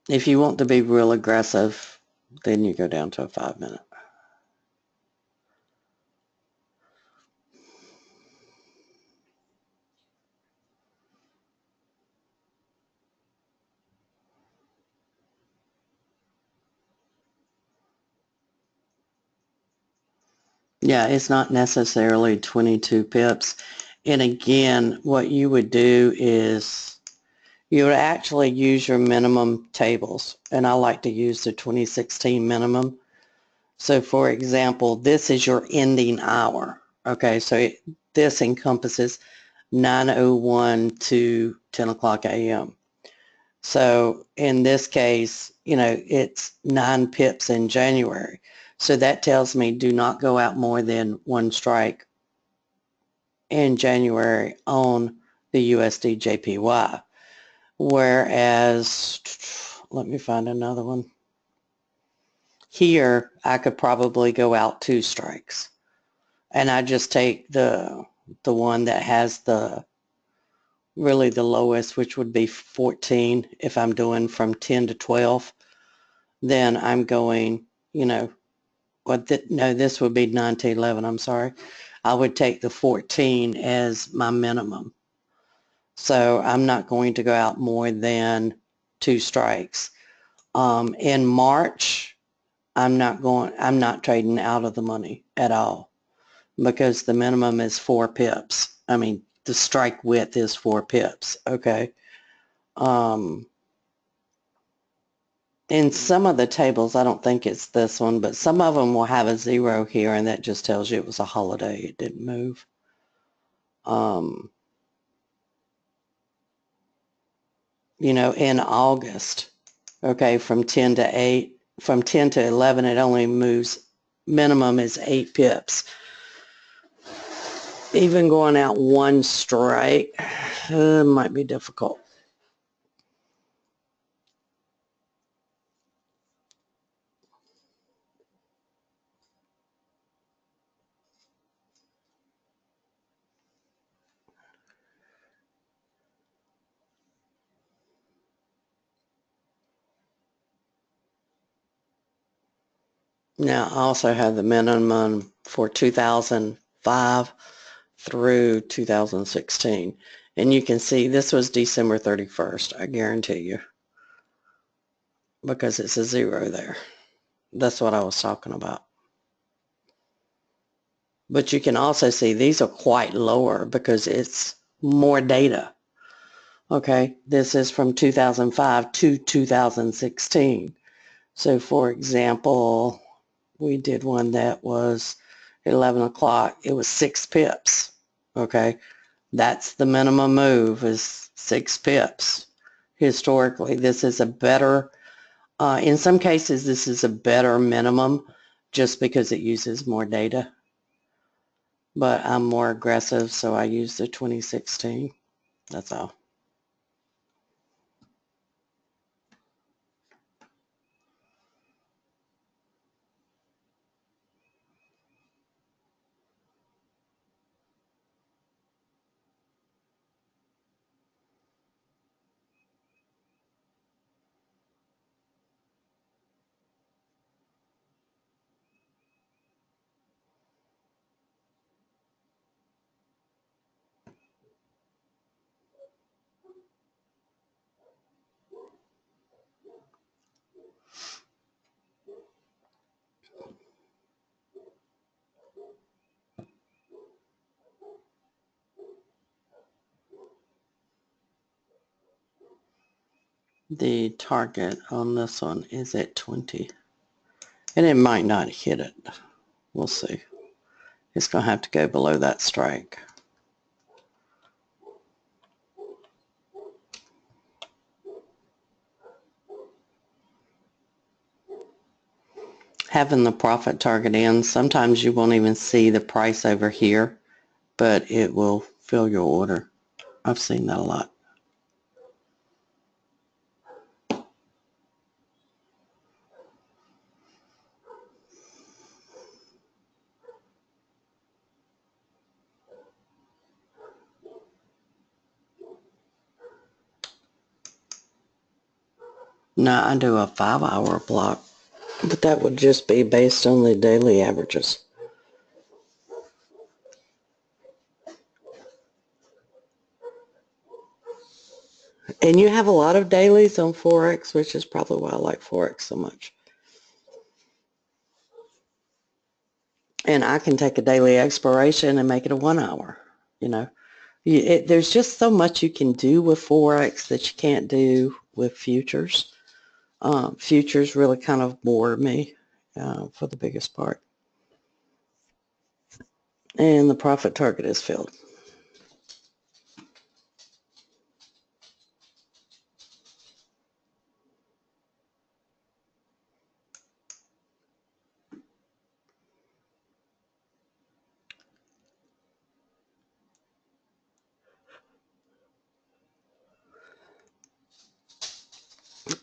If you want to be real aggressive, then you go down to a 5-minute. Yeah, it's not necessarily 22 pips. And again, what you would do is you would actually use your minimum tables. And I like to use the 2016 minimum. So for example, this is your ending hour. Okay, so this encompasses 9:01 to 10 o'clock a.m. So in this case, it's 9 pips in January. So that tells me do not go out more than one strike in January on the USD JPY. Whereas, let me find another one. Here, I could probably go out 2 strikes. And I just take the one that has really the lowest, which would be 14 if I'm doing from 10 to 12. Then I'm going, no, this would be 9 to 11, I'm sorry. I would take the 14 as my minimum. So I'm not going to go out more than 2 strikes. In March, I'm not trading out of the money at all because the minimum is 4 pips. I mean, the strike width is 4 pips, okay? in some of the tables, I don't think it's this one, but some of them will have a 0 here, and that just tells you it was a holiday. It didn't move. You know, in August, okay, from 10 to 8, from 10 to 11, it only moves, minimum is 8 pips. Even going out one strike might be difficult. Now, I also have the minimum for 2005 through 2016. And you can see this was December 31st, I guarantee you, because it's a 0 there. That's what I was talking about. But you can also see these are quite lower because it's more data. Okay, this is from 2005 to 2016. So for example, we did one that was 11 o'clock. It was 6 pips. Okay, that's the minimum move, is 6 pips. Historically, this is a better, in some cases, this is a better minimum just because it uses more data. But I'm more aggressive, so I use the 2016. That's all. The target on this one is at 20. And it might not hit it. We'll see. It's going to have to go below that strike. Having the profit target in, sometimes you won't even see the price over here, but it will fill your order. I've seen that a lot. Now I do a 5-hour block, but that would just be based on the daily averages. And you have a lot of dailies on forex, which is probably why I like forex so much. And I can take a daily expiration and make it a 1-hour, you know. There's just so much you can do with forex that you can't do with futures. Futures really kind of bore me for the biggest part. And the profit target is filled.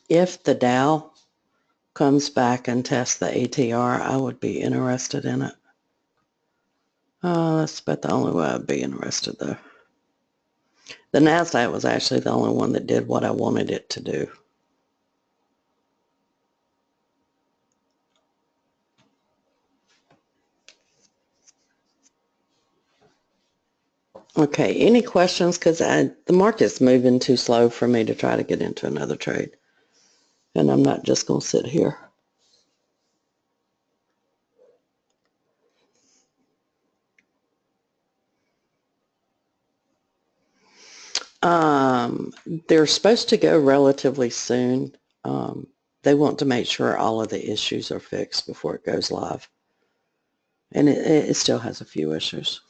If the Dow comes back and tests the ATR, I would be interested in it. That's about the only way I'd be interested, though. The NASDAQ was actually the only one that did what I wanted it to do. Okay, any questions? Because the market's moving too slow for me to try to get into another trade. And I'm not just going to sit here. They're supposed to go relatively soon. they want to make sure all of the issues are fixed before it goes live. And it still has a few issues.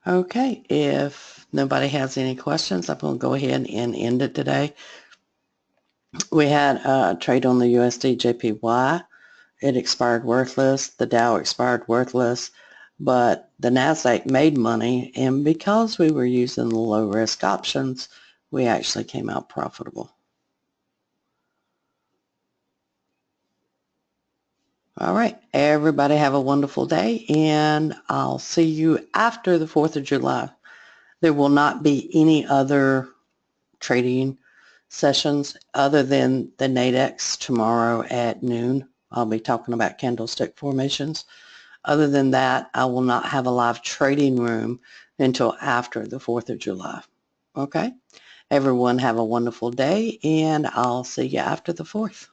Okay, if nobody has any questions, I'm going to go ahead and end it today. We had a trade on the USD JPY. It expired worthless. The Dow expired worthless. But the NASDAQ made money, and because we were using the low-risk options, we actually came out profitable. All right, everybody have a wonderful day, and I'll see you after the 4th of July. There will not be any other trading sessions other than the Nadex tomorrow at noon. I'll be talking about candlestick formations. Other than that, I will not have a live trading room until after the 4th of July. Okay? Everyone have a wonderful day, and I'll see you after the 4th.